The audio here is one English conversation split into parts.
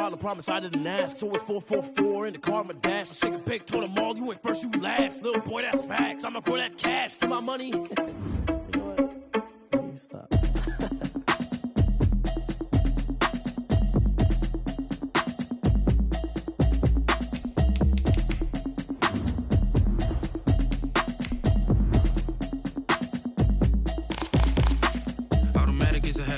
problem, promise I didn't ask. So it's 444 in the car, my dash. I shake a big, told them all, you went first, you last. Little boy, that's facts. I'ma grow that cash to my money. You know what? Let me stop.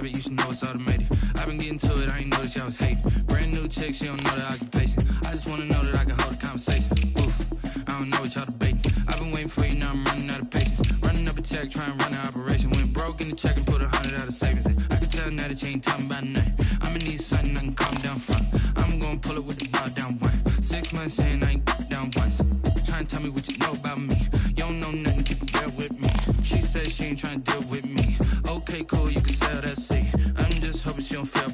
You should know it's automated. I've been getting to it, I ain't noticed y'all was hating. Brand new chick, she don't know the occupation. I just wanna know that I can hold a conversation. Oof, I don't know what y'all debating. I've been waiting for you, now I'm running out of patience. Running up a check, trying to run an operation. Went broke in the check and put 100 out of savings in. I can tell now that you ain't talking about nothing. I'ma need something I can calm down from. I'm gonna pull it with the bar down one. 6 months saying I ain't down once. Trying to tell me what you know about me. You don't know nothing, keep it real with me. She said she ain't trying to deal with me. Okay, cool, you can sell that seat. I'm just hoping she don't fail.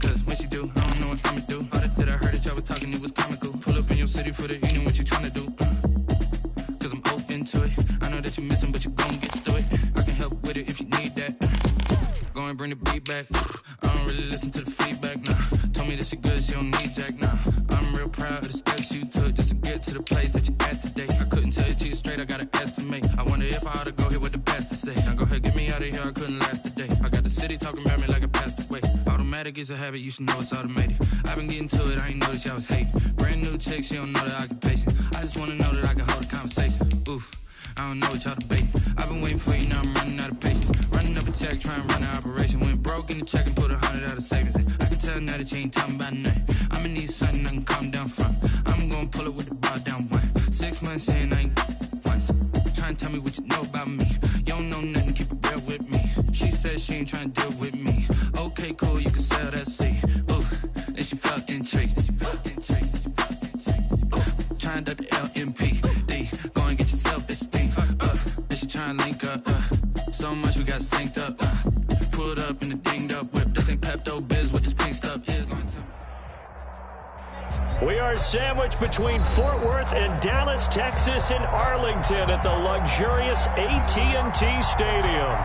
Cause when she do, I don't know what I'ma do. All that I heard that y'all was talking, it was comical. Pull up in your city for the evening, what you trying to do? Cause I'm open to it. I know that you're missing, but you gon' get through it. I can help with it if you need that. Go and bring the beat back. I don't really listen to the feedback, nah. Told me that she good, she don't need jack, nah. I'm real proud of the steps you took just to get to the place that you at today. I couldn't tell you to you straight, I gotta estimate. I wonder if I ought to go here with the pastor say. Now go ahead, get me out of here, I couldn't last a day. I got the city talking about me like I passed away. Automatic is a habit, you should know it's automated. I've been getting to it, I ain't noticed y'all was hating. Brand new chick, she don't know the occupation. I just wanna know that I can hold a conversation. Oof, I don't know what y'all debating. I've been waiting for you, now I'm running out of patience. Running up a check, trying to run an operation. Went broke in the check and put 100 out of savings in. I can tell now that you ain't talking about nothing. I'ma need something I can calm down from. I'm gonna pull it with the bar down one. 6 months saying I ain't once. Trying to tell me what you know about me. You don't know nothing, keep it real with me. She said she ain't trying to deal with me. Okay, cool, you can sell that seat. Ooh, and she felt intrigued. Trying up the LMPD. Go and get your self-esteem. And she trying to link up. So much we got synced up. Pulled up in the dinged up whip. This ain't Pepto-Biz, what this pink stuff is. We are sandwiched between Fort Worth and Dallas, Texas, in Arlington at the luxurious AT&T Stadium.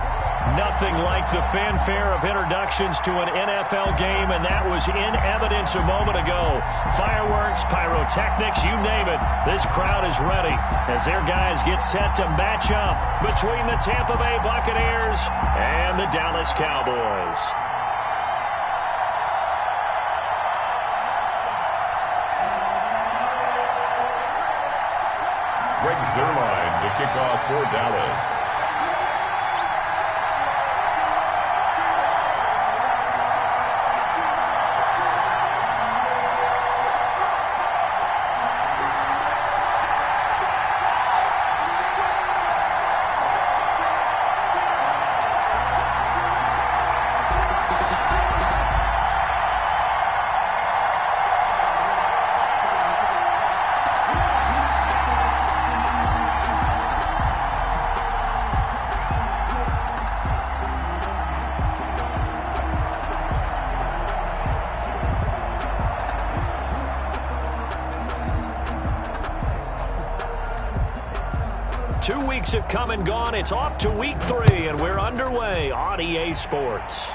Nothing like the fanfare of introductions to an NFL game, and that was in evidence a moment ago. Fireworks, pyrotechnics, you name it. This crowd is ready as their guys get set to match up between the Tampa Bay Buccaneers and the Dallas Cowboys. Greg Zuerlein to kick off for Dallas. Have come and gone. It's off to week 3, and we're underway on EA Sports.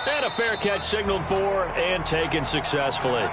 And a fair catch signaled for and taken successfully.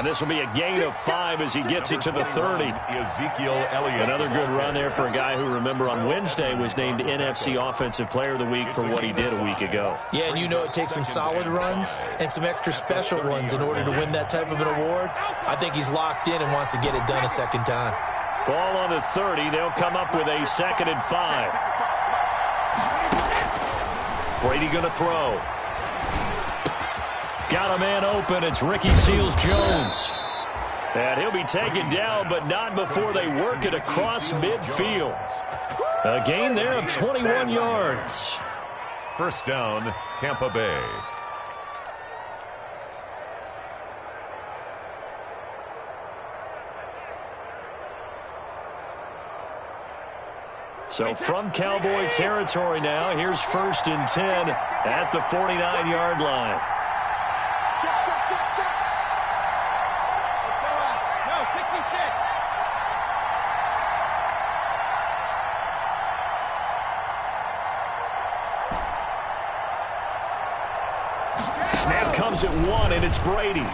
This will be a gain of 5 as he gets it to the 30. Ezekiel Elliott. Another good run there for a guy who, remember, on Wednesday was named NFC Offensive Player of the Week for what he did a week ago. Yeah, and you know it takes some solid runs and some extra special ones in order to win that type of an award. I think he's locked in and wants to get it done a second time. Ball on the 30. They'll come up with a 2nd and 5. Brady going to throw. Got a man open. It's Ricky Seals-Jones. And he'll be taken down, but not before they work it across midfield. A gain there of 21 yards. First down, Tampa Bay. So from Cowboy territory now, here's 1st and 10 at the 49-yard line. Check, check, check, check. Let's go out. No, 66. Snap comes at 1, and it's Brady.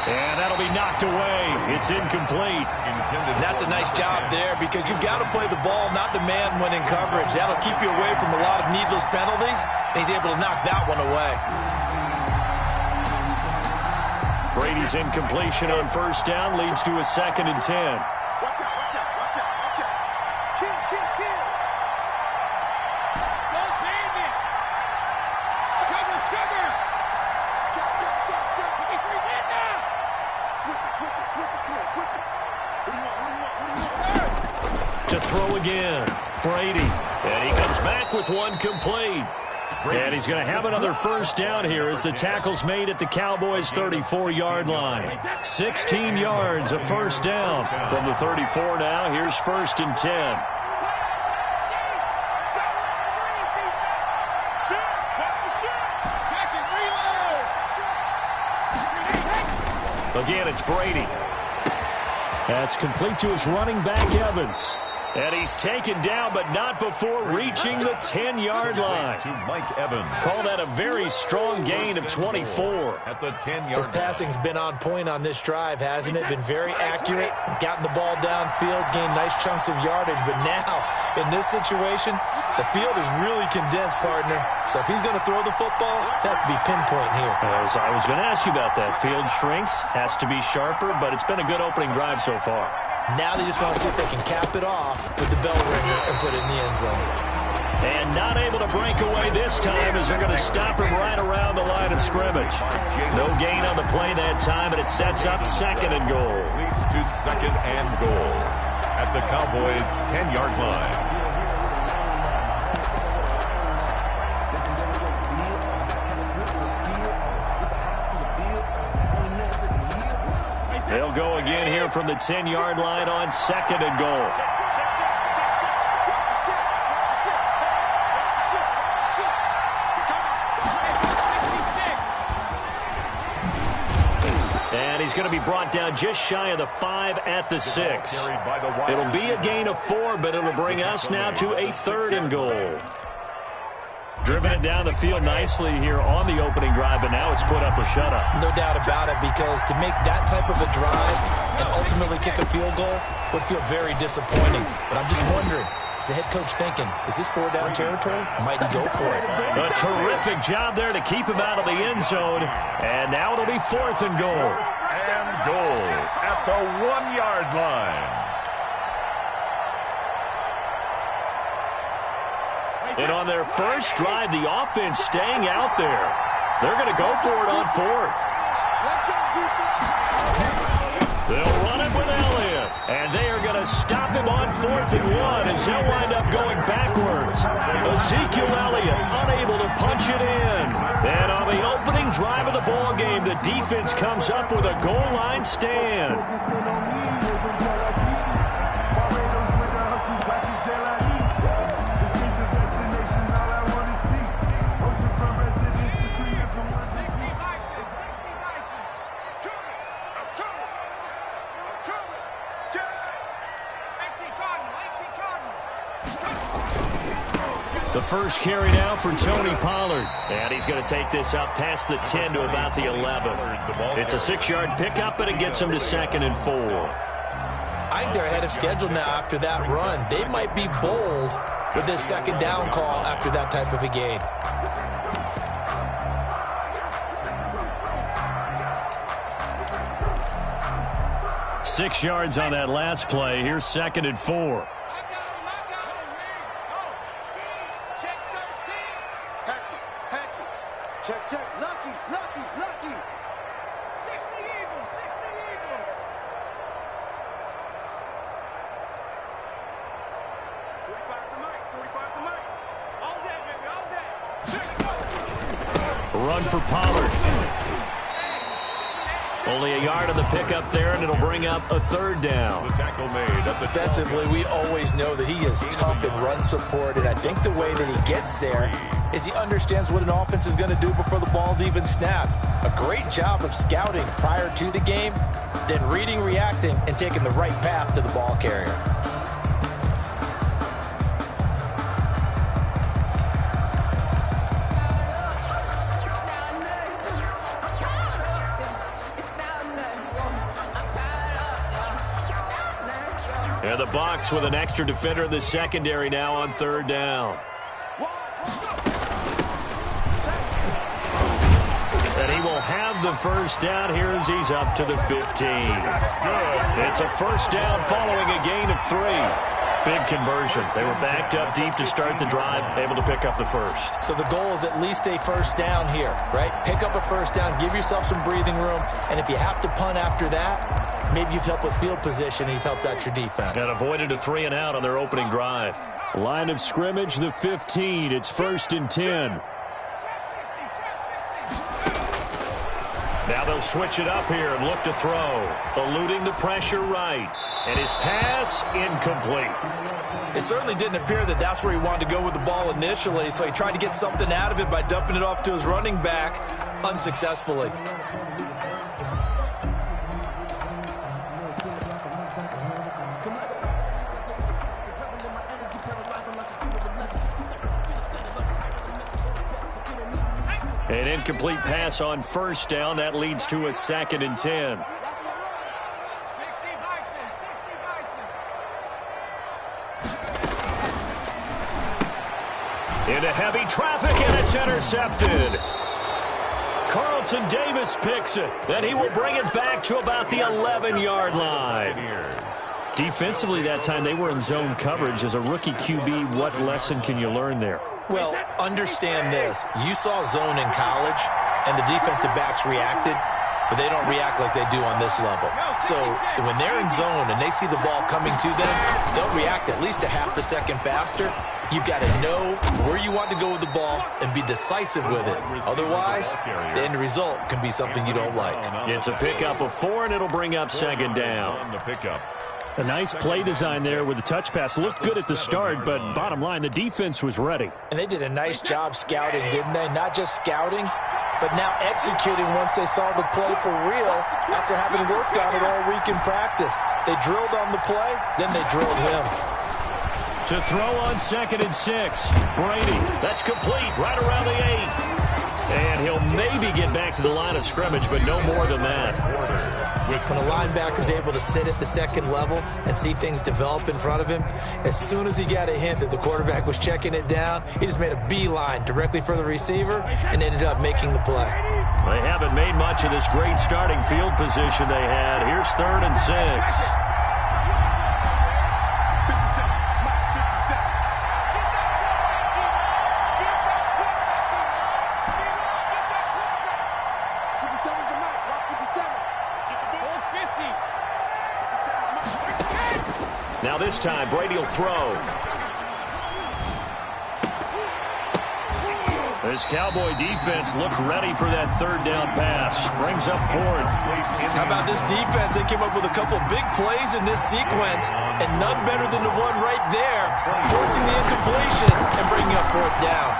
And that'll be knocked away. It's incomplete. And that's a nice job there because you've got to play the ball, not the man when in coverage. That'll keep you away from a lot of needless penalties, and he's able to knock that one away. Brady's incompletion on 1st down leads to a 2nd and 10. Watch out, watch out, watch out, watch out. Kill, kill, kill. Don't save it. Sugar, sugar. Check, check, check, check. He's in now. Switch it, switch it, switch it. Come on, switch it. What do you want, what do you want, what do you want? To throw again, Brady. And he comes back with one complete. And he's going to have another 1st down here as the tackle's made at the Cowboys' 34-yard line. 16 yards, a 1st down. From the 34 now, here's 1st and 10. Again, it's Brady. That's complete to his running back, Evans. And he's taken down, but not before reaching the 10-yard line. To Mike Evans. Call that a very strong gain of 24. At the 10-yard His passing's been on point on this drive, hasn't it? Been very accurate, gotten the ball downfield, gained nice chunks of yardage. But now, in this situation, the field is really condensed, partner. So if he's going to throw the football, that has to be pinpoint here. I was going to ask you about that. Field shrinks, has to be sharper, but it's been a good opening drive so far. Now they just want to see if they can cap it off with the bell ringer and put it in the end zone. And not able to break away this time as they're going to stop him right around the line of scrimmage. No gain on the play that time, and it sets up 2nd and goal. leads to 2nd and goal at the Cowboys' 10-yard line. They'll go again here from the 10-yard line on 2nd and goal. And he's going to be brought down just shy of the 5 at the 6. It'll be a gain of 4, but it'll bring us now to a 3rd and goal. Driven it down the field nicely here on the opening drive, but now it's put up or shut up. No doubt about it, because to make that type of a drive and ultimately kick a field goal would feel very disappointing. But I'm just wondering, is the head coach thinking, is this 4-down territory? Might he go for it? A terrific job there to keep him out of the end zone. And now it'll be 4th and goal. And goal at the 1-yard line. And on their first drive, the offense staying out there. They're going to go for it on 4th. They'll run it with Elliott. And they are going to stop him on 4th and 1 as he'll wind up going backwards. Ezekiel Elliott unable to punch it in. And on the opening drive of the ball game, the defense comes up with a goal line stand. The first carry now for Tony Pollard. And he's going to take this up past the 10 to about the 11. It's a 6-yard pickup, but it gets him to 2nd and 4. I think they're ahead of schedule now after that run. They might be bold with this 2nd down call after that type of a gain. Six yards on that last play. Here's 2nd and 4. Check, check. Lucky, lucky, lucky. 60 Eagles, 60 Eagles. Run for Pollard. Only a yard on the pickup there, and it'll bring up a third down. The tackle made at the Defensively, we always know that he is tough in run support, and I think the way that he gets there is he understands what an offense is going to do before the ball's even snapped. A great job of scouting prior to the game, then reading, reacting, and taking the right path to the ball carrier. And the Bucs with an extra defender in the secondary now on third down. And he will have the first down here as he's up to the 15. It's a first down following a gain of 3. Big conversion. They were backed up deep to start the drive, able to pick up the first. So the goal is at least a first down here, right? Pick up a first down, give yourself some breathing room, and if you have to punt after that, maybe you've helped with field position and you've helped out your defense. And avoided a 3 and out on their opening drive. Line of scrimmage, the 15. It's 1st and 10. Now they'll switch it up here and look to throw. Eluding the pressure right. And his pass incomplete. It certainly didn't appear that that's where he wanted to go with the ball initially, so he tried to get something out of it by dumping it off to his running back unsuccessfully. An incomplete pass on first down. That leads to a 2nd and 10. Into heavy traffic, and it's intercepted. Carlton Davis picks it. Then he will bring it back to about the 11-yard line. Defensively that time, they were in zone coverage. As a rookie QB, what lesson can you learn there? Well, understand this. You saw zone in college, and the defensive backs reacted, but they don't react like they do on this level. So when they're in zone and they see the ball coming to them, they'll react at least a half a second faster. You've got to know where you want to go with the ball and be decisive with it. Otherwise, the end result can be something you don't like. It's a pickup of 4, and it'll bring up 2nd down. A nice play design there with the touch pass. Looked good at the start, but bottom line, the defense was ready. And they did a nice job scouting, didn't they? Not just scouting, but now executing once they saw the play for real after having worked on it all week in practice. They drilled on the play, then they drilled him. To throw on 2nd and 6. Brady, that's complete, right around the 8. And he'll maybe get back to the line of scrimmage, but no more than that. When a linebacker's able to sit at the second level and see things develop in front of him, as soon as he got a hint that the quarterback was checking it down, he just made a beeline directly for the receiver and ended up making the play. They haven't made much of this great starting field position they had. Here's 3rd and 6. Now this time, Brady will throw. This Cowboy defense looked ready for that 3rd down pass. Brings up 4th. How about this defense? They came up with a couple big plays in this sequence, and none better than the one right there, forcing the incompletion and bringing up 4th down.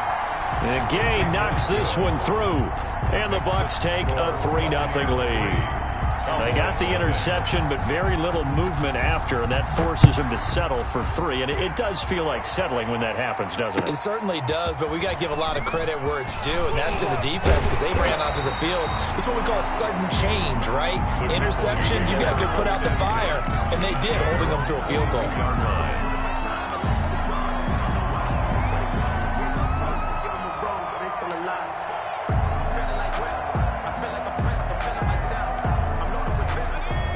And Gay knocks this one through, and the Bucs take a 3-0 lead. They got the interception, but very little movement after, and that forces him to settle for 3. And it does feel like settling when that happens, doesn't it? It certainly does, but we got to give a lot of credit where it's due, and that's to the defense because they ran onto the field. This is what we call sudden change, right? Interception, you got to put out the fire, and they did, holding them to a field goal.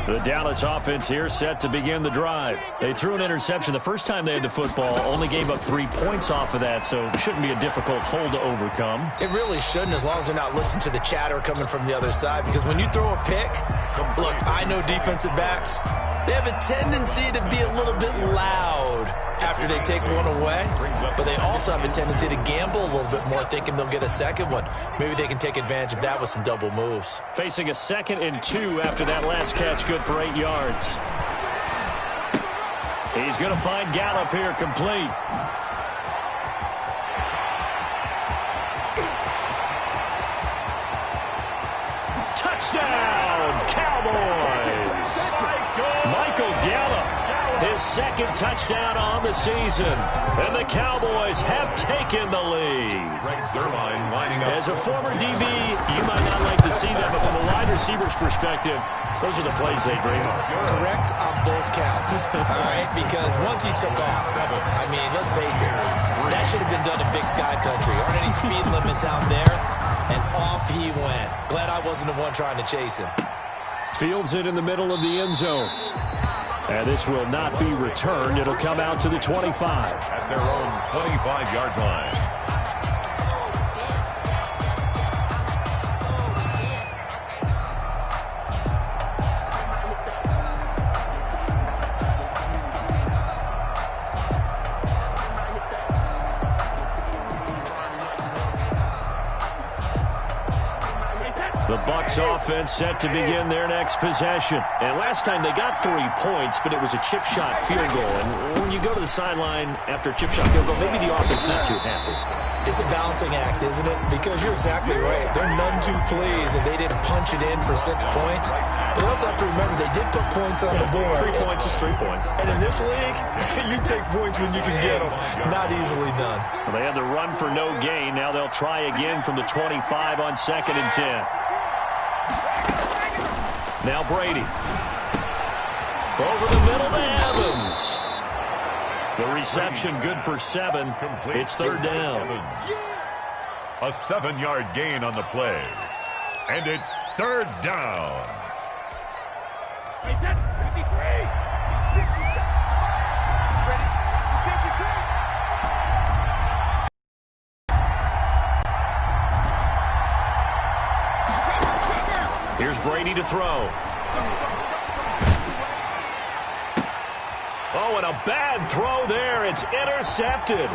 The Dallas offense here set to begin the drive. They threw an interception the first time they had the football, only gave up 3 points off of that, so it shouldn't be a difficult hole to overcome. It really shouldn't, as long as they're not listening to the chatter coming from the other side, because when you throw a pick, look, I know defensive backs, they have a tendency to be a little bit loud after after they take one away, but they also have a tendency to gamble a little bit more, thinking they'll get a second one. Maybe they can take advantage of that with some double moves. Facing a 2nd and 2 after that last catch, good for 8 yards. He's going to find Gallup here complete. Touchdown, Cowboys! Michael Gallup, his 2nd touchdown on the season. And the Cowboys have taken the lead. As a former DB, you might not like to see that, but from a wide receiver's perspective, those are the plays they dream of. Correct on both counts, all right? Because once he took off, I mean, let's face it, that should have been done in Big Sky Country. Aren't any speed limits out there? And off he went. Glad I wasn't the one trying to chase him. Fields it in the middle of the end zone. And this will not be returned. It'll come out to the 25. At their own 25-yard line. The Bucs offense set to begin their next possession. And last time they got 3 points, but it was a chip shot field goal. And when you go to the sideline after a chip shot field goal, maybe the offense not too happy. It's a balancing act, isn't it? Because you're exactly right. They're none too pleased, and they didn't punch it in for 6 points. But you also have to remember they did put points on the board. 3 points is 3 points. And in this league, you take points when you can get them. Not easily done. Well, they had the run for no gain. Now they'll try again from the 25 on 2nd and 10. Now Brady. Over the middle to Evans. The reception good for 7. It's 3rd down. A 7-yard gain on the play. And it's 3rd down. Here's Brady to throw. Oh, and a bad throw there. It's intercepted.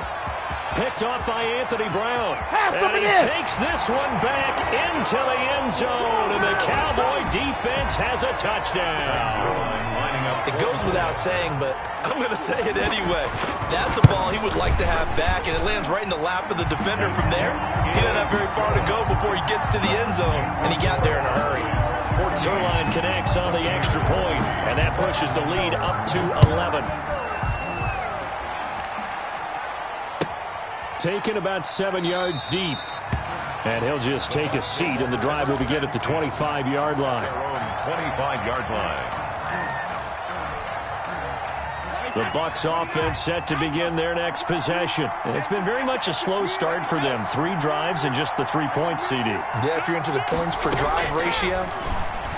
Picked off by Anthony Brown. And he takes this one back into the end zone. And the Cowboy defense has a touchdown. It goes without saying, but I'm going to say it anyway. That's a ball he would like to have back, and it lands right in the lap of the defender from there. He didn't have very far to go before he gets to the end zone, and he got there in a hurry. Port Zerline connects on the extra point, and that pushes the lead up to 11. Taken about 7 yards deep. And he'll just take a seat, and the drive will begin at the 25-yard line. Their own 25-yard line. The Bucs offense set to begin their next possession. And it's been very much a slow start for them. 3 drives and just the 3 points, CD. Yeah, if you're into the points per drive ratio,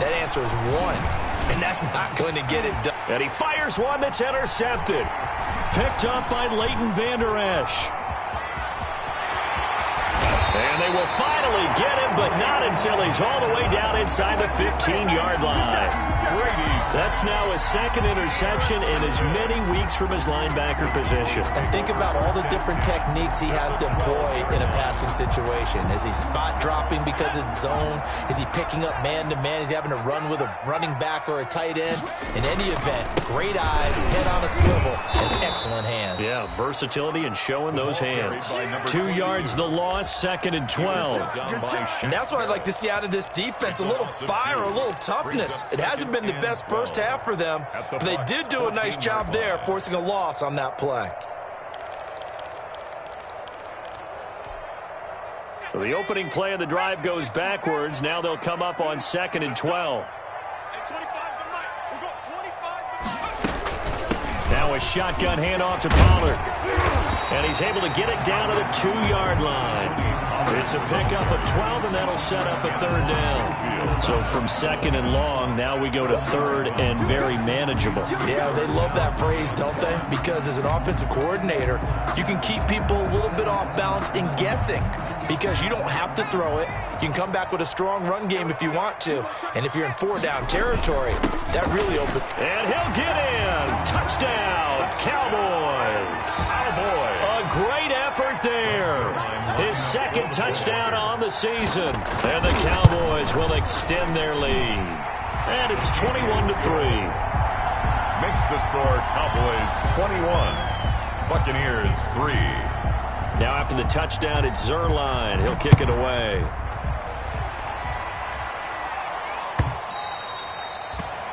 that answer is 1. And that's not going to get it done. And he fires one that's intercepted. Picked up by Leighton Vander Esch. And they will finally get him, but not until he's all the way down inside the 15-yard line. That's now his 2nd interception in as many weeks from his linebacker position. And think about all the different techniques he has to employ in a passing situation. Is he spot dropping because it's zone? Is he picking up man-to-man? Is he having to run with a running back or a tight end? In any event, great eyes, head on a swivel, and excellent hands. Yeah, versatility and showing those hands. 2 yards the loss, 2nd and 12. And that's what I'd like to see out of this defense, a little fire, a little toughness. It hasn't been the best first half for them, but they did do a nice job there, forcing a loss on that play. So the opening play of the drive goes backwards. Now they'll come up on 2nd and 12. Now a shotgun handoff to Pollard. And he's able to get it down to the 2-yard line. It's a pickup of 12, and that'll set up a 3rd down. So from 2nd and long, now we go to 3rd and very manageable. Yeah, they love that phrase, don't they? Because as an offensive coordinator, you can keep people a little bit off balance in guessing because you don't have to throw it. You can come back with a strong run game if you want to. And if you're in 4-down territory, that really opens. And he'll get in. Touchdown, Cowboys. there. His second touchdown on the season. And the Cowboys will extend their lead. And it's 21-3. Makes the score Cowboys 21, Buccaneers 3. Now after the touchdown, it's Zerline. He'll kick it away.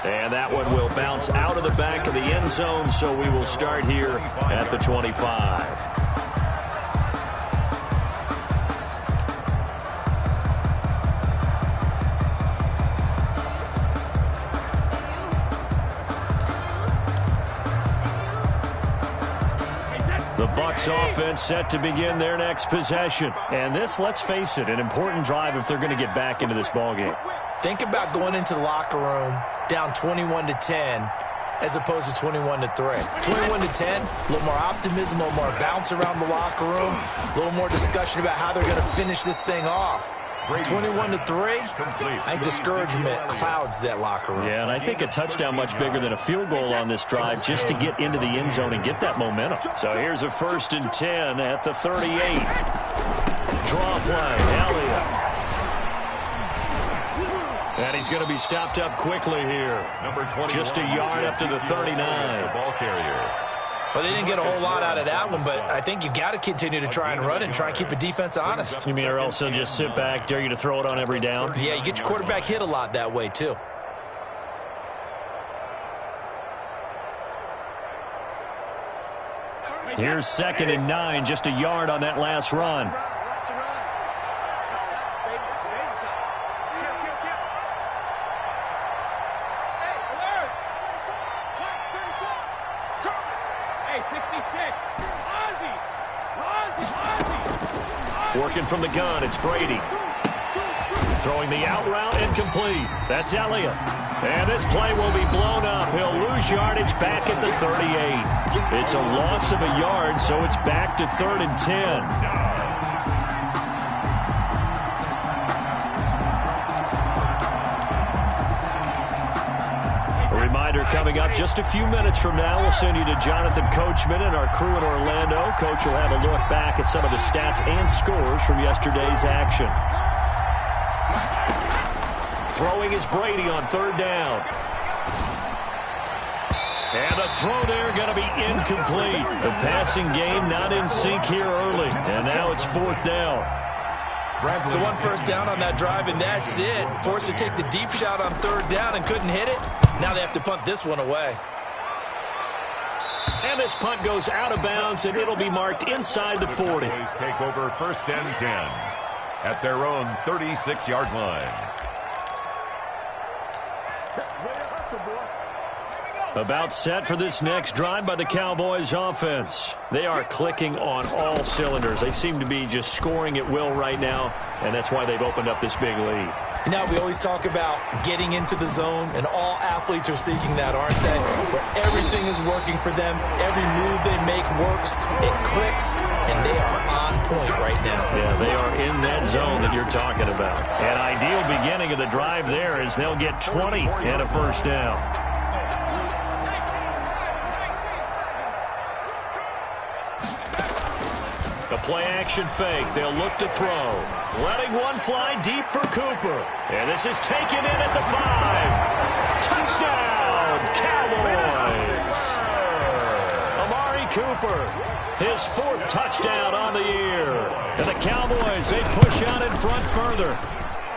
And that one will bounce out of the back of the end zone, so we will start here at the 25. The Bucs offense set to begin their next possession. And this, let's face it, an important drive if they're going to get back into this ballgame. Think about going into the locker room down 21-10 as opposed to 21-3. 21-10, a little more optimism, a little more bounce around the locker room, a little more discussion about how they're going to finish this thing off. 21-3, I think discouragement clouds that locker room. Yeah, and I think a touchdown much bigger than a field goal on this drive just to get into the end zone and get that momentum. So here's a 1st and 10 at the 38. Draw play, Elliott. And he's going to be stopped up quickly here. Just a yard up to the 39. Ball carrier. Well, they didn't get a whole lot out of that one, but I think you've got to continue to try and run and try and keep the defense honest. You mean or else they'll just sit back, dare you to throw it on every down? Yeah, you get your quarterback hit a lot that way, too. Here's 2nd and 9, just a yard on that last run. Working from the gun, it's Brady. Throwing the out route incomplete. That's Elliott. And this play will be blown up. He'll lose yardage back at the 38. It's a loss of a yard, so it's back to 3rd and 10. Coming up just a few minutes from now, we'll send you to Jonathan Coachman and our crew in Orlando. Coach will have a look back at some of the stats and scores from yesterday's action. Throwing is Brady on 3rd down. And the throw there going to be incomplete. The passing game not in sync here early. And now it's 4th down. So 1 first down on that drive, and that's it. Forced to take the deep shot on 3rd down and couldn't hit it. Now they have to punt this one away. And this punt goes out of bounds, and it'll be marked inside the 40. Take over 1st and 10 at their own 36-yard line. About set for this next drive by the Cowboys offense. They are clicking on all cylinders. They seem to be just scoring at will right now, and that's why they've opened up this big lead. Now, we always talk about getting into the zone, and all athletes are seeking that, aren't they? Where everything is working for them, every move they make works, it clicks, and they are on point right now. Yeah, they are in that zone that you're talking about. An ideal beginning of the drive there is they'll get 20 and a 1st down. The play-action fake. They'll look to throw. Letting one fly deep for Cooper. And this is taken in at the 5. Touchdown, Cowboys. Amari Cooper, his 4th touchdown on the year. And the Cowboys, they push out in front further.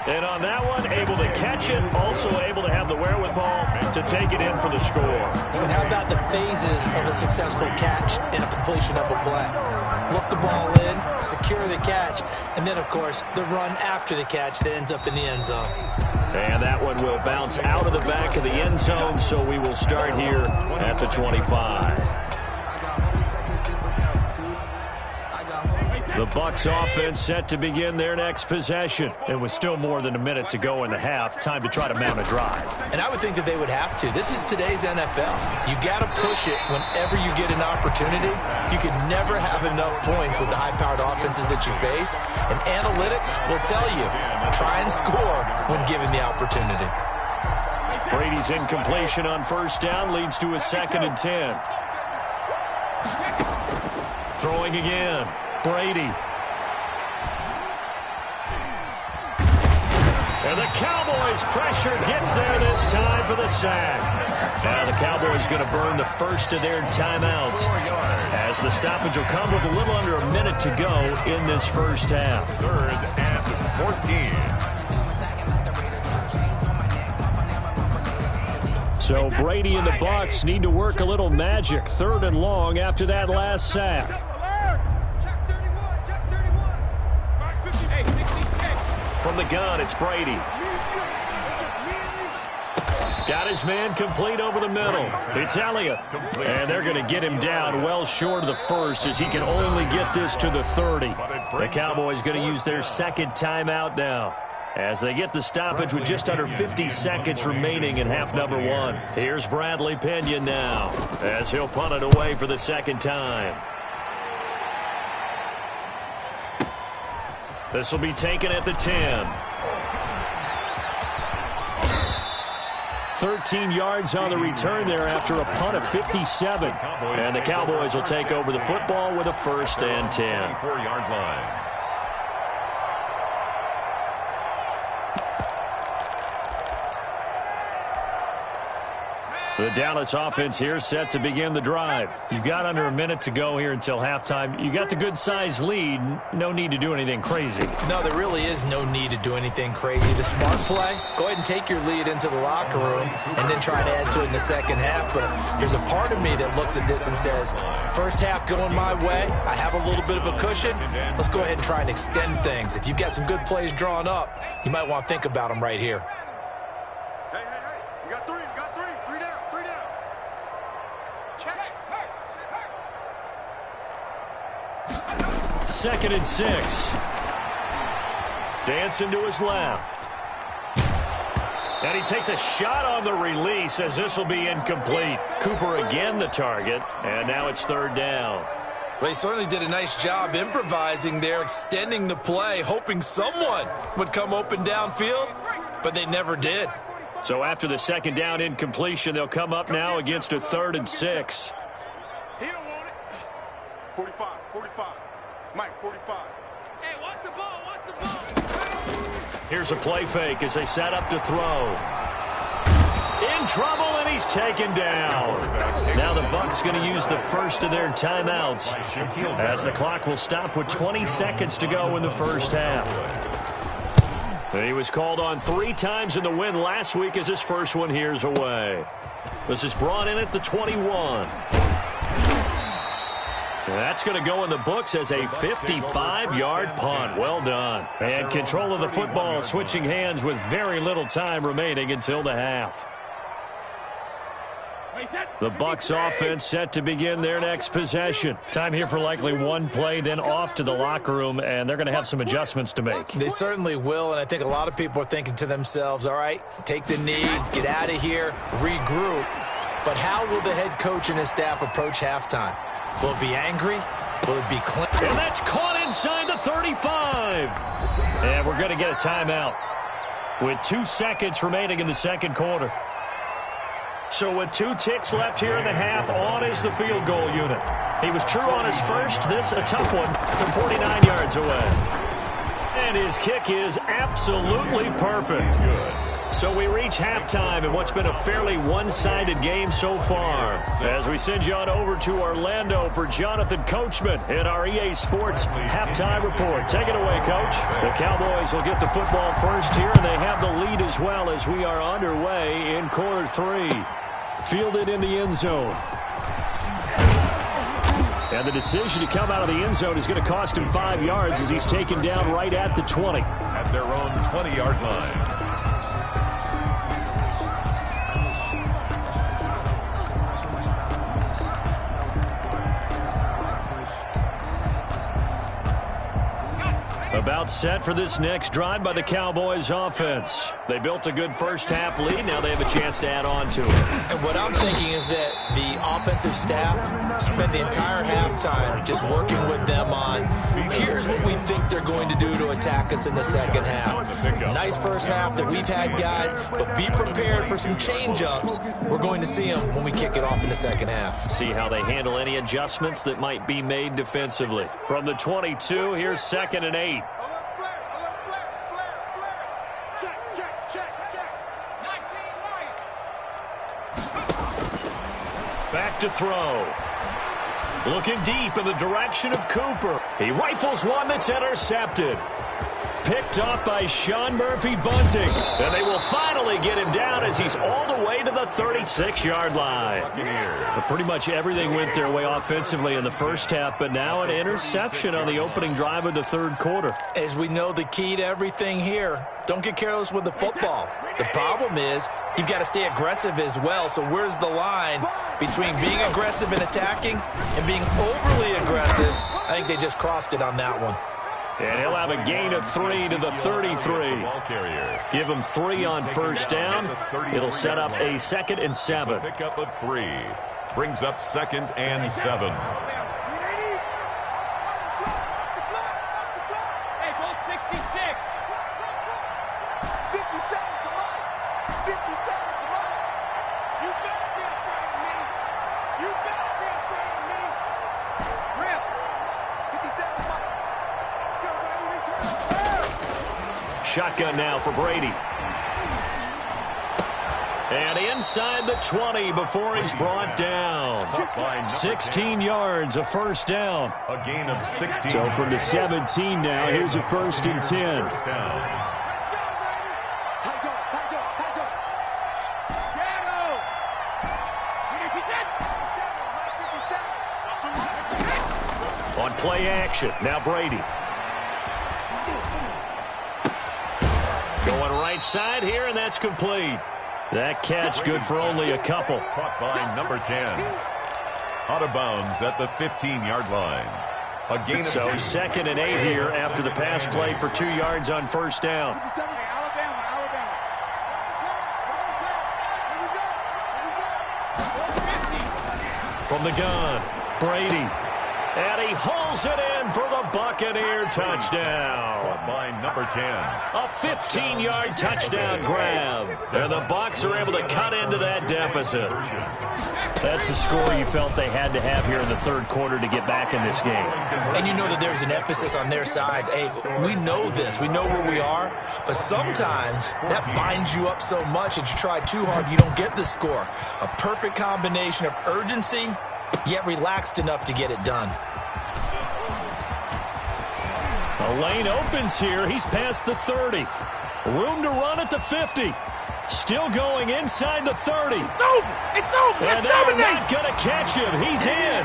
And on that one, able to catch it, also able to have the wherewithal to take it in for the score. And how about the phases of a successful catch and a completion of a play? Look the ball in, secure the catch, and then, of course, the run after the catch that ends up in the end zone. And that one will bounce out of the back of the end zone, so we will start here at the 25. The Bucs offense set to begin their next possession. And with still more than a minute to go in the half, time to try to mount a drive. And I would think that they would have to. This is today's NFL. You got to push it whenever you get an opportunity. You can never have enough points with the high-powered offenses that you face. And analytics will tell you, try and score when given the opportunity. Brady's incompletion on 1st down leads to a 2nd and 10. Throwing again. Brady. And the Cowboys' pressure gets there this time for the sack. Now the Cowboys going to burn the first of their timeouts as the stoppage will come with a little under a minute to go in this first half. 3rd and 14. So Brady and the Bucs need to work a little magic. 3rd and long after that last sack. From the gun, it's Brady. Got his man complete over the middle. It's Elliott. And they're going to get him down well short of the first as he can only get this to the 30. The Cowboys going to use their second timeout now as they get the stoppage with just under 50 seconds remaining in half number 1. Here's Bradley Pinion now as he'll punt it away for the second time. This will be taken at the 10. 13 yards on the return there after a punt of 57. And the Cowboys will take over the football with a 1st and 10. 24-yard line. The Dallas offense here set to begin the drive. You've got under a minute to go here until halftime. You got the good-sized lead. No need to do anything crazy. No, there really is no need to do anything crazy. The smart play, go ahead and take your lead into the locker room and then try to add to it in the second half. But there's a part of me that looks at this and says, first half going my way, I have a little bit of a cushion. Let's go ahead and try and extend things. If you've got some good plays drawn up, you might want to think about them right here. Hey, you got 3, you got 3. 3 down, 3 down. Check. 2nd and 6. Dancing to his left. And he takes a shot on the release as this will be incomplete. Cooper again the target, and now it's 3rd down. They certainly did a nice job improvising there, extending the play, hoping someone would come open downfield, but they never did. So after the second down incompletion, they'll come up now against a 3rd and 6. He don't want it. 45. Mike, 45. Hey, watch the ball. Here's a play fake as they set up to throw. In trouble, and he's taken down. Now the Bucs going to use the first of their timeouts as the clock will stop with 20 seconds to go in the first half. He was called on 3 times in the win last week as his first one here's away. This is brought in at the 21. That's going to go in the books as a 55-yard punt. Well done. And control of the football switching hands with very little time remaining until the half. The Bucs offense set to begin their next possession. Time here for likely one play, then off to the locker room, and they're going to have some adjustments to make. They certainly will, and I think a lot of people are thinking to themselves, all right, take the knee, get out of here, regroup. But how will the head coach and his staff approach halftime? Will it be angry? Will it be clean? And that's caught inside the 35. And we're going to get a timeout with 2 seconds remaining in the second quarter. So with 2 ticks left here in the half, on is the field goal unit. He was true on his first. This a tough one from 49 yards away. And his kick is absolutely perfect. Good. So we reach halftime in what's been a fairly one-sided game so far. As we send you on over to Orlando for Jonathan Coachman in our EA Sports halftime report. Take it away, Coach. The Cowboys will get the football first here, and they have the lead as well as we are underway in quarter 3. Fielded in the end zone. And the decision to come out of the end zone is going to cost him 5 yards as he's taken down right at the 20. At their own 20-yard line. About set for this next drive by the Cowboys offense. They built a good first-half lead. Now they have a chance to add on to it. And what I'm thinking is that the offensive staff spent the entire halftime just working with them on, here's what we think they're going to do to attack us in the second half. Nice first half that we've had, guys, but be prepared for some change-ups. We're going to see them when we kick it off in the second half. See how they handle any adjustments that might be made defensively. From the 22, here's 2nd and 8. Back to throw. Looking deep in the direction of Cooper. He rifles one that's intercepted. Picked off by Sean Murphy-Bunting. And they will finally get him down as he's all the way to the 36-yard line. But pretty much everything went their way offensively in the first half, but now an interception on the opening drive of the third quarter. As we know, the key to everything here, don't get careless with the football. The problem is you've got to stay aggressive as well. So where's the line between being aggressive and attacking and being overly aggressive? I think they just crossed it on that one. And he'll have a gain of 3 to the 33. Give him 3 on first down. It'll set up a 2nd and 7. Pick up a 3. Brings up 2nd and 7. Shotgun now for Brady. And inside the 20 before he's brought down. 16 yards, a first down. A gain of 16. So from the 17 now, here's a 1st and 10. First down. On play action, now Brady. Going right side here, and that's complete. That catch good for only a couple. Caught by number 10. Out of bounds at the 15-yard line. A gain of 2 2nd and 8 here after the pass play for 2 yards on first down. From the gun, Brady. And he hauls it in for the Buccaneer touchdown. Caught by number 10. A 15-yard touchdown grab. And the Bucs are able to cut into that deficit. That's the score you felt they had to have here in the third quarter to get back in this game. And you know that there's an emphasis on their side. Hey, we know this. We know where we are. But sometimes that binds you up so much that you try too hard, you don't get the score. A perfect combination of urgency, yet relaxed enough to get it done. A lane opens here. He's past the 30. Room to run at the 50. Still going inside the 30. It's over. It's over. And they're not going to catch him. He's in.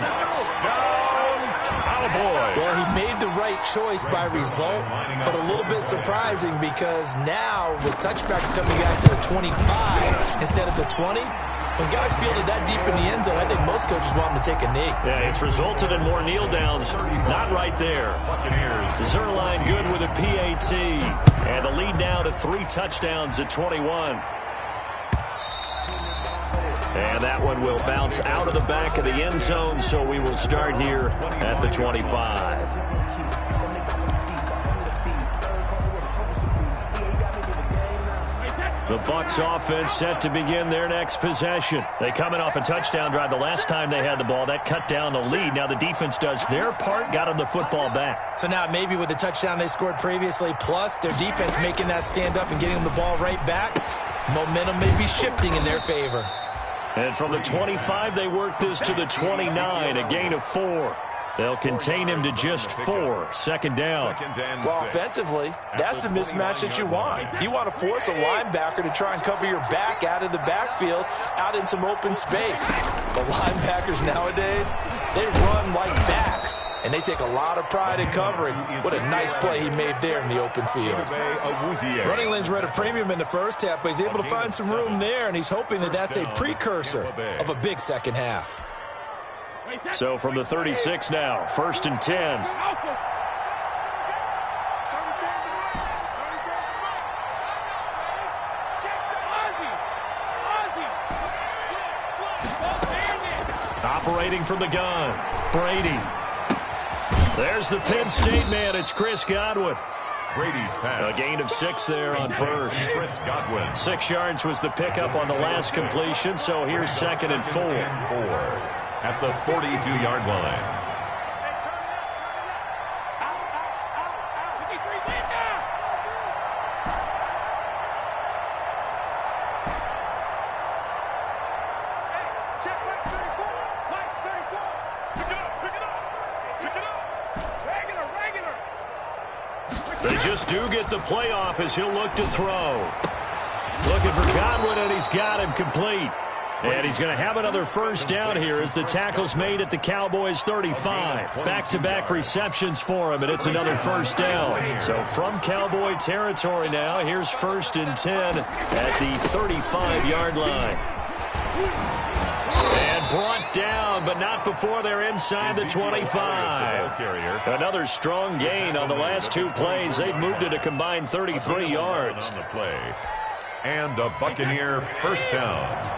Cowboys. Well, he made the right choice by result, but a little bit surprising because now with touchbacks coming out to the 25 instead of the 20, when guys fielded that deep in the end zone, I think most coaches want them to take a knee. Yeah, it's resulted in more kneel downs. Not right there. Zerline good with a PAT. And the lead now to 3 touchdowns at 21. And that one will bounce out of the back of the end zone, so we will start here at the 25. The Bucs offense set to begin their next possession. They coming off a touchdown drive the last time they had the ball. That cut down the lead. Now the defense does their part, got them the football back. So now maybe with the touchdown they scored previously, plus their defense making that stand up and getting them the ball right back, momentum may be shifting in their favor. And from the 25, they work this to the 29, a gain of 4. They'll contain him to just 4. Second down. Well, offensively, that's the mismatch that you want. You want to force a linebacker to try and cover your back out of the backfield, out in some open space. The linebackers nowadays, they run like backs, and they take a lot of pride in covering. What a nice play he made there in the open field. Running lanes were at a premium in the first half, but he's able to find some room there, and he's hoping that that's a precursor of a big second half. So from the 36 now, 1st and 10. Operating from the gun, Brady. There's the Penn State man. It's Chris Godwin. Brady's pass. A gain of 6 there on first. Chris Godwin. 6 yards was the pickup on the last completion, so here's 2nd and 4. At the 42-yard line. They just do get the playoff as he'll look to throw. Looking for Godwin, and he's got him complete. And he's going to have another first down here as the tackle's made at the Cowboys 35. Back-to-back receptions for him, and it's another first down. So from Cowboy territory now, here's 1st and 10 at the 35-yard line. And brought down, but not before they're inside the 25. Another strong gain on the last 2 plays. They've moved it a combined 33 yards. On the play. And a Buccaneer first down.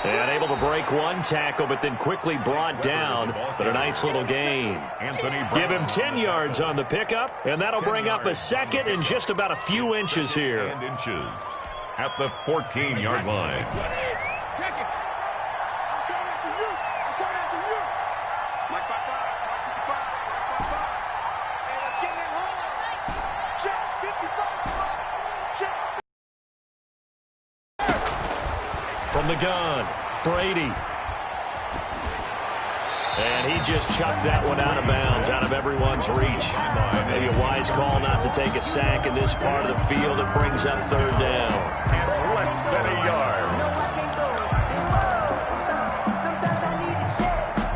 And able to break 1 tackle, but then quickly brought down. But a nice little gain. Give him 10 yards on the pickup, and that'll bring up a 2nd and just about a few inches here. At the 14-yard line. From the gun, Brady. And he just chucked that one out of bounds, out of everyone's reach. Maybe a wise call not to take a sack in this part of the field. It brings up 3rd down. And less than a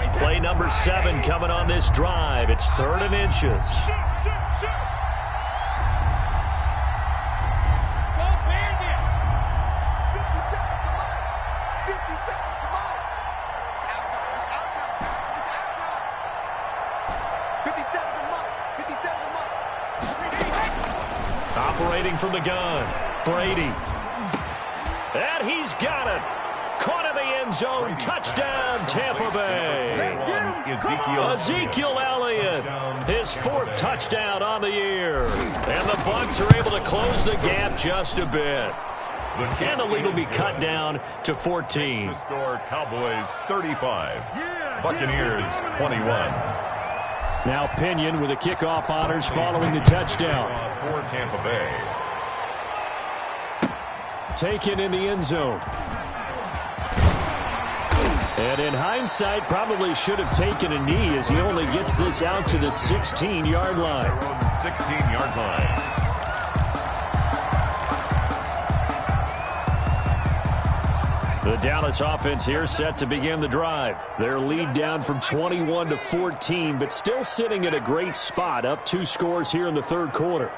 yard. Play number 7 coming on this drive. It's 3rd and inches. Operating from the gun, Brady. And he's got it. Caught in the end zone. Touchdown, Tampa Bay. Ezekiel Elliott, his 4th touchdown on the year. And the Bucs are able to close the gap just a bit. And the lead will be cut down to 14. The score, Cowboys 35, Buccaneers 21. Now Pinion with the kickoff honors following the touchdown. For Tampa Bay. Taken in the end zone. And in hindsight, probably should have taken a knee as he only gets this out to the 16-yard line. On the 16-yard line. The Dallas offense here set to begin the drive. Their lead down from 21 to 14, but still sitting at a great spot, up 2 scores here in the 3rd quarter.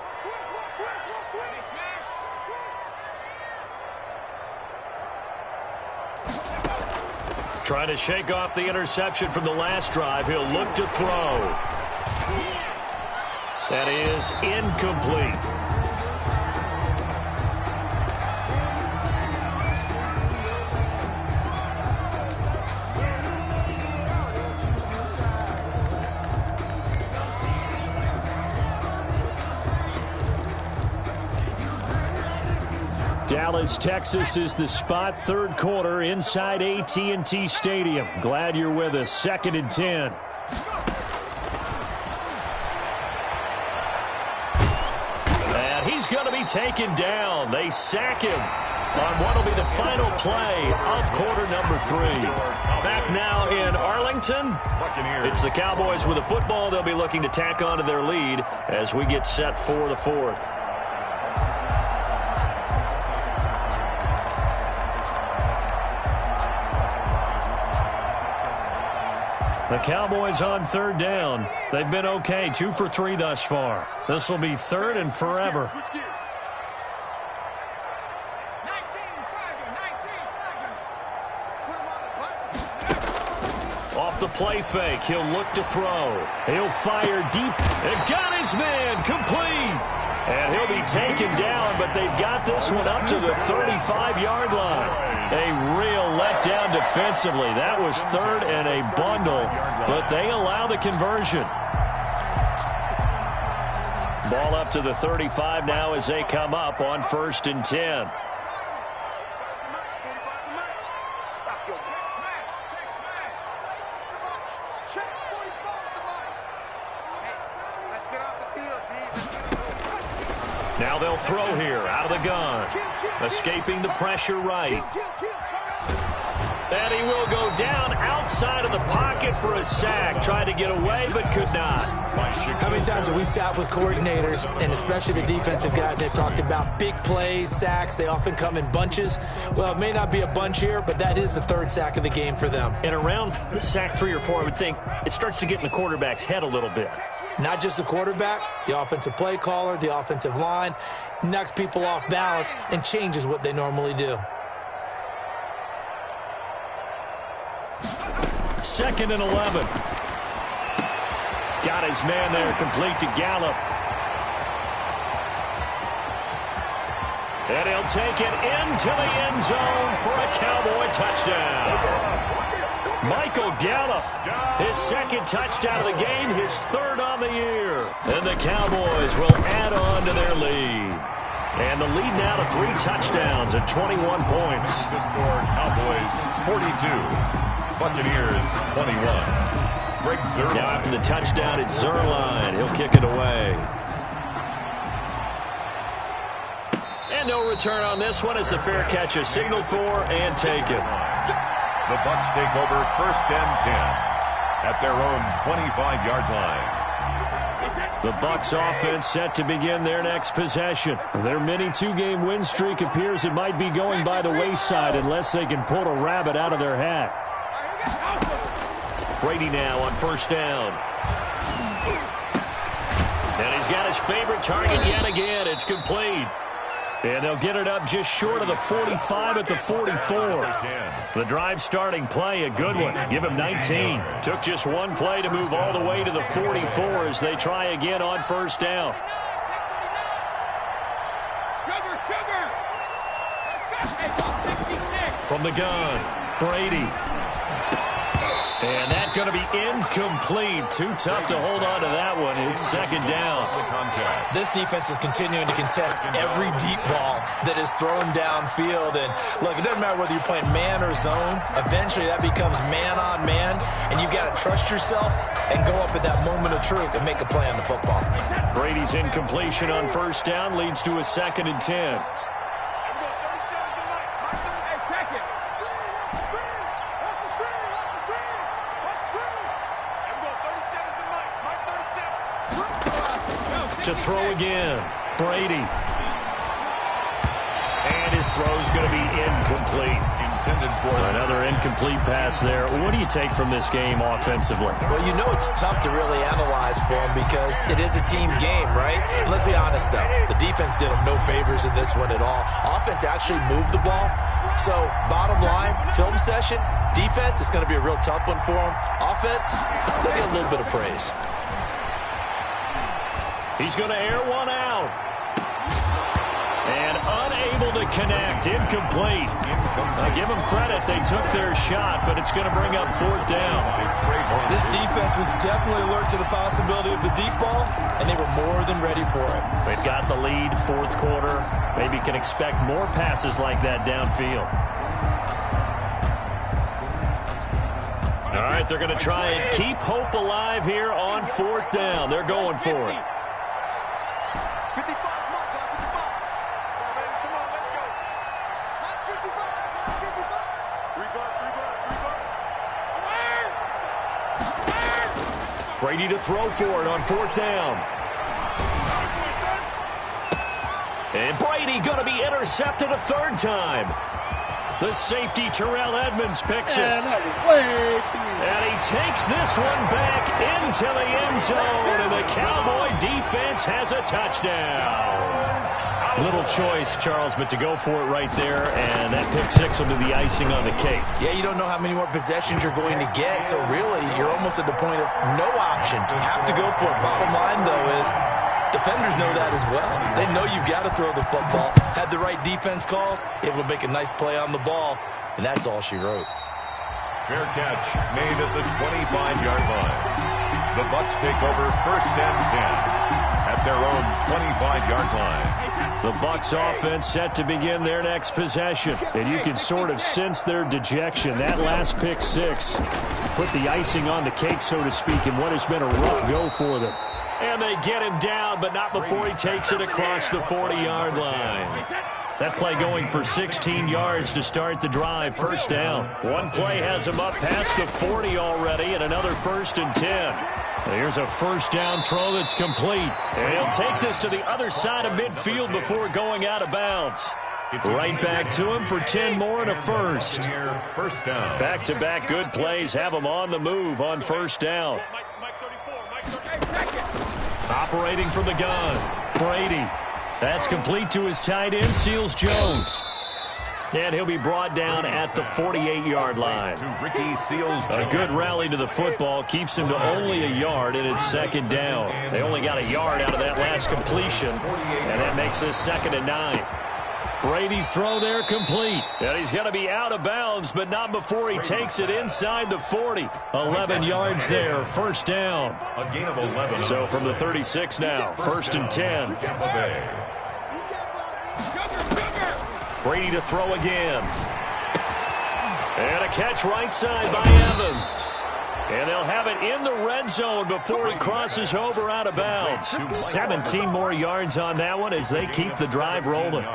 Trying to shake off the interception from the last drive. He'll look to throw. That is incomplete. Dallas, Texas is the spot. 3rd quarter inside AT&T Stadium. Glad you're with us. 2nd and 10. And he's going to be taken down. They sack him on what will be the final play of quarter number 3. Back now in Arlington. It's the Cowboys with the football. They'll be looking to tack onto their lead as we get set for the 4th. The Cowboys on 3rd down. They've been okay, 2 for 3 thus far. This will be 3rd and forever. Off the play fake. He'll look to throw. He'll fire deep. And got his man complete. And he'll be taken down, but they've got this one up to the 35-yard line. A real letdown defensively. That was third and a bundle, but they allow the conversion. Ball up to the 35 now as they come up on 1st and 10. Now they'll throw here out of the gun. Escaping the pressure right. And he will go down outside of the pocket for a sack. Tried to get away, but could not. How many times have we sat with coordinators, and especially the defensive guys, they've talked about big plays, sacks. They often come in bunches. Well, it may not be a bunch here, but that is the 3rd sack of the game for them. And around sack 3 or 4, I would think it starts to get in the quarterback's head a little bit. Not just the quarterback, the offensive play caller, the offensive line, knocks people off balance and changes what they normally do. 2nd and 11. Got his man there, complete to Gallup. And he'll take it into the end zone for a Cowboy touchdown. Michael Gallup, his 2nd touchdown of the game, his 3rd on the year. And the Cowboys will add on to their lead. And the lead now to 3 touchdowns and 21 points. The score, Cowboys 42, Buccaneers 21. Greg Zuerlein. Now after the touchdown, it's Zuerlein. He'll kick it away. And no return on this one as the fair catch is signaled for and taken. The Bucs take over 1st and 10 at their own 25-yard line. The Bucs offense set to begin their next possession. Their mini 2-game win streak appears it might be going by the wayside unless they can pull a rabbit out of their hat. Brady now on 1st down. And he's got his favorite target yet again. It's complete. And they'll get it up just short of the 45 at the 44. The drive starting play, a good one. Give him 19. Took just one play to move all the way to the 44 as they try again on 1st down. From the gun, Brady. And that's going to be incomplete. Too tough to hold on to that one. It's 2nd down. This defense is continuing to contest every deep ball that is thrown downfield. And, look, it doesn't matter whether you're playing man or zone. Eventually, that becomes man-on-man, and you've got to trust yourself and go up at that moment of truth and make a play on the football. Brady's incompletion on 1st down leads to a 2nd and 10. To throw again, Brady. And his throw's going to be incomplete. Intended for another incomplete pass there. What do you take from this game offensively? Well, you know it's tough to really analyze for them because it is a team game, right? And let's be honest, though. The defense did them no favors in this one at all. Offense actually moved the ball. So, bottom line, film session, defense is going to be a real tough one for them. Offense, they'll get a little bit of praise. He's going to air one out. And unable to connect. Incomplete. I give them credit. They took their shot, but it's going to bring up 4th down. This defense was definitely alert to the possibility of the deep ball, and they were more than ready for it. They've got the lead, 4th quarter. Maybe can expect more passes like that downfield. All right, they're going to try and keep hope alive here on 4th down. They're going for it. Brady to throw for it on 4th down. And Brady going to be intercepted a 3rd time. The safety, Terrell Edmonds, picks it. And he takes this one back into the end zone, and the Cowboy defense has a touchdown. Little choice, Charles, but to go for it right there, and that pick six will be the icing on the cake. Yeah, you don't know how many more possessions you're going to get, so really you're almost at the point of no options. You have to go for it. Bottom line, though, is defenders know that as well. They know you've got to throw the football. Had the right defense called, able to make a nice play on the ball, and that's all she wrote. Fair catch made at the 25-yard line. The Bucs take over 1st and 10 at their own 25-yard line. The Bucs offense set to begin their next possession, and you can sort of sense their dejection. That last pick six put the icing on the cake, so to speak, in what has been a rough go for them. And they get him down, but not before he takes it across the 40-yard line. That play going for 16 yards to start the drive. First down. One play has him up past the 40 already, and another 1st and 10. Here's a first down throw that's complete. And he'll take this to the other side of midfield before going out of bounds. Right back to him for 10 more and a first. First down. Back-to-back good plays have him on the move on first down. Operating from the gun, Brady. That's complete to his tight end, Seals Jones. And he'll be brought down at the 48-yard line. To Ricky Seals Jones. A good rally to the football keeps him to only a yard, and it's second down. They only got a yard out of that last completion, and that makes this 2nd and 9. Brady's throw there complete. And he's going to be out of bounds, but not before he takes it inside the 40. 11 yards there, first down. A gain of 11. So from the 36 now, 1st and 10. Tampa Bay. Brady to throw again. And a catch right side by Evans. And they'll have it in the red zone before he crosses over out of bounds. 17 more yards on that one as they keep the drive rolling.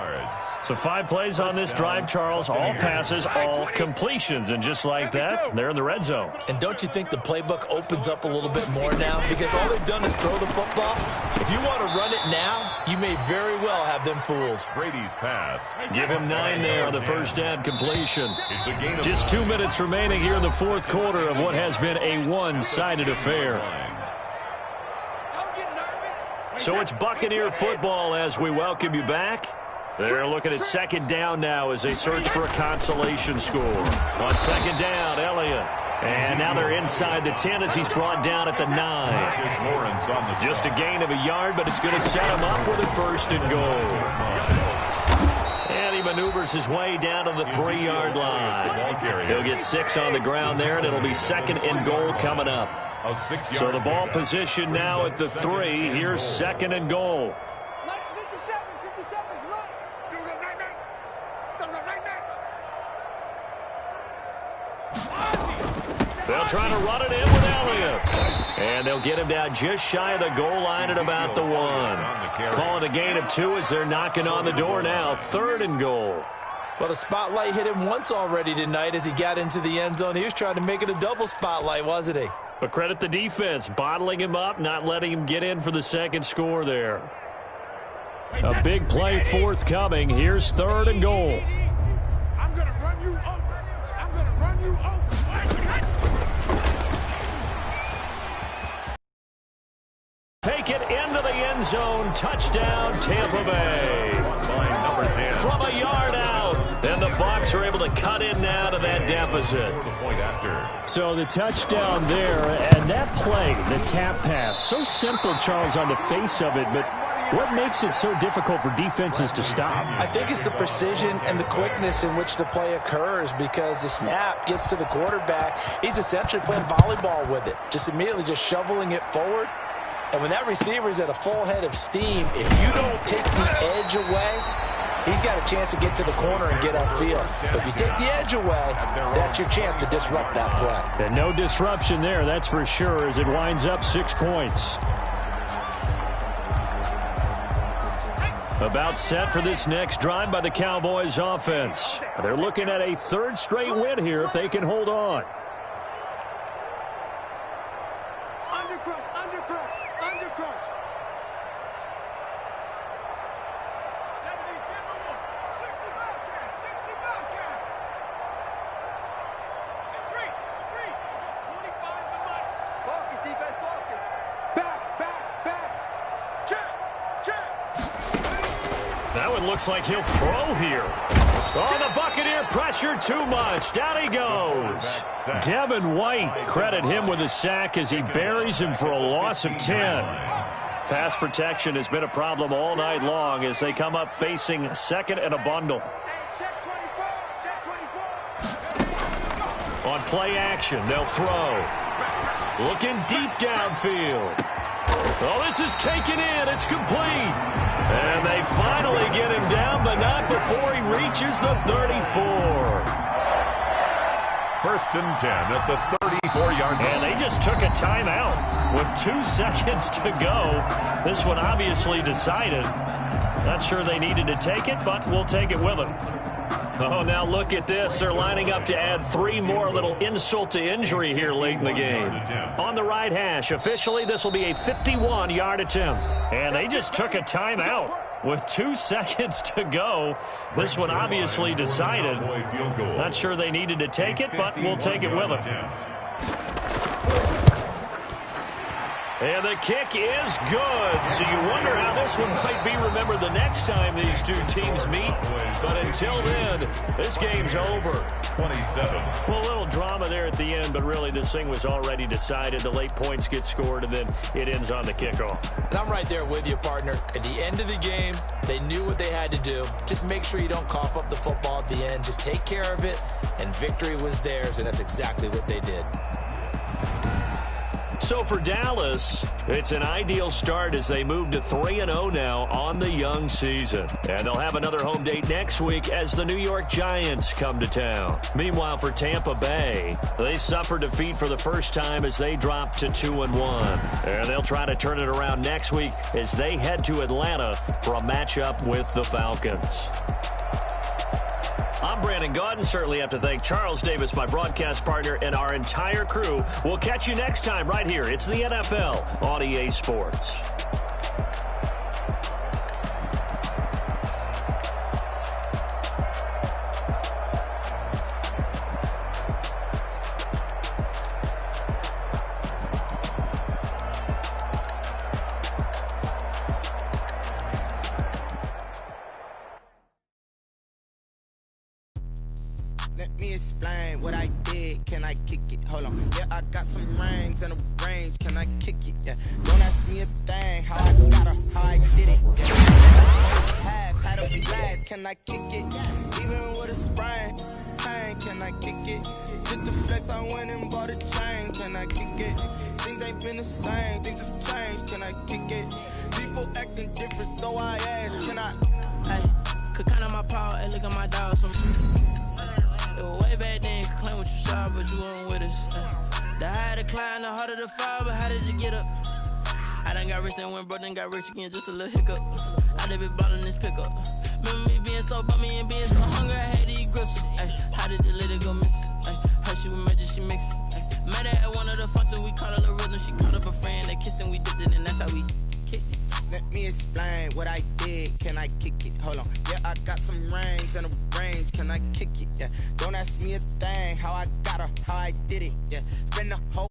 So 5 plays on this drive, Charles. All passes, all completions. And just like that, they're in the red zone. And don't you think the playbook opens up a little bit more now? Because all they've done is throw the football. If you want to run it now, you may very well have them fooled. Brady's pass. Give him 9 there on the first down completion. It's a gain of Just 2 minutes remaining here in the fourth quarter of what has been a one-sided affair. So it's Buccaneer football as we welcome you back. They're looking at second down now as they search for a consolation score. On second down, Elliott. And now they're inside the 10 as he's brought down at the 9. Just a gain of a yard, but it's going to set him up with a 1st and goal. And he maneuvers his way down to the 3-yard line. He'll get 6 on the ground there, and it'll be 2nd and goal coming up. So the ball position now at the 3. Here's 2nd and goal. They'll try to run it in with Elliott. And they'll get him down just shy of the goal line at about the 1. Calling a gain of 2 as they're knocking on the door now. 3rd and goal. Well, the spotlight hit him once already tonight as he got into the end zone. He was trying to make it a double spotlight, wasn't he? But credit the defense, bottling him up, not letting him get in for the 2nd score there. A big play forthcoming. Here's 3rd and goal. I'm going to run you over. I'm going to run you over. Take it into the end zone. Touchdown, Tampa Bay. Number 10. From a yard out. And the Bucs are able to cut in now to that deficit. So the touchdown there, and that play, the tap pass, so simple, Charles, on the face of it, but what makes it so difficult for defenses to stop? I think it's the precision and the quickness in which the play occurs because the snap gets to the quarterback. He's essentially playing volleyball with it, just immediately just shoveling it forward. And when that receiver's at a full head of steam, if you don't take the edge away, he's got a chance to get to the corner and get upfield. But if you take the edge away, that's your chance to disrupt that play. And no disruption there, that's for sure, as it winds up 6 points. About set for this next drive by the Cowboys offense. They're looking at a 3rd straight win here if they can hold on. it looks like he'll throw here. Oh, the Buccaneer pressure too much. Down he goes. Devin White, credit him with a sack as he buries him for a loss of 10. Pass protection has been a problem all night long as they come up facing second and a bundle. On play action, they'll throw. Looking deep downfield. Oh, this is taken in. It's complete. And they finally get him down, but not before he reaches the 34. First and 10 at the 34-yard line. And they just took a timeout with 2 seconds to go. This one obviously decided. Not sure they needed to take it, but we'll take it with them. Oh, now look at this. They're lining up to add 3 more, little insult to injury here late in the game. On the right hash, officially, this will be a 51-yard attempt. And they just took a timeout with 2 seconds to go. This one obviously decided. Not sure they needed to take it, but we'll take it with them. And the kick is good. So you wonder how this one might be remembered the next time these two teams meet. But until then, this game's over. 27. Well, a little drama there at the end, but really this thing was already decided. The late points get scored, and then it ends on the kickoff. And I'm right there with you, partner. At the end of the game, they knew what they had to do. Just make sure you don't cough up the football at the end. Just take care of it, and victory was theirs, and that's exactly what they did. So for Dallas, it's an ideal start as they move to 3-0 now on the young season. And they'll have another home date next week as the New York Giants come to town. Meanwhile, for Tampa Bay, they suffered defeat for the first time as they dropped to 2-1. And they'll try to turn it around next week as they head to Atlanta for a matchup with the Falcons. I'm Brandon Gaudin. Certainly have to thank Charles Davis, my broadcast partner, and our entire crew. We'll catch you next time right here. It's the NFL on EA Sports. Let me explain what I did. Can I kick it? Hold on. Yeah, I got some rings and a range. Can I kick it? Yeah. Don't ask me a thing. How I got her, how I did it. Yeah. Half had a blast. Can I kick it? Even with a sprain. Pain. Can I kick it? Just the flex, I went and bought a chain. Can I kick it? Things ain't been the same. Things have changed. Can I kick it? People acting different, so I asked. Can I? Hey, could count on my power. Hey, look at my dog. It was way back then, you could claim what you saw, but you weren't with us. The higher the climb, the harder the fall, but how did you get up? I done got rich and went broke, then got rich again, just a little hiccup. I done been ballin' this pickup. Remember me being so bummy and being so hungry, I had to eat gristle. How did the lady go miss? Her she was magic, she mixed. Met her at one of the functions, we caught a little rhythm. She caught up a friend, they kissed and we dipped it, and that's how we kicked it. Let me explain what I did. Can I kick it? Hold on. Yeah, I got some rings and a range. Can I kick it? Yeah. Don't ask me a thing. How I got her, how I did it. Yeah. Spend the whole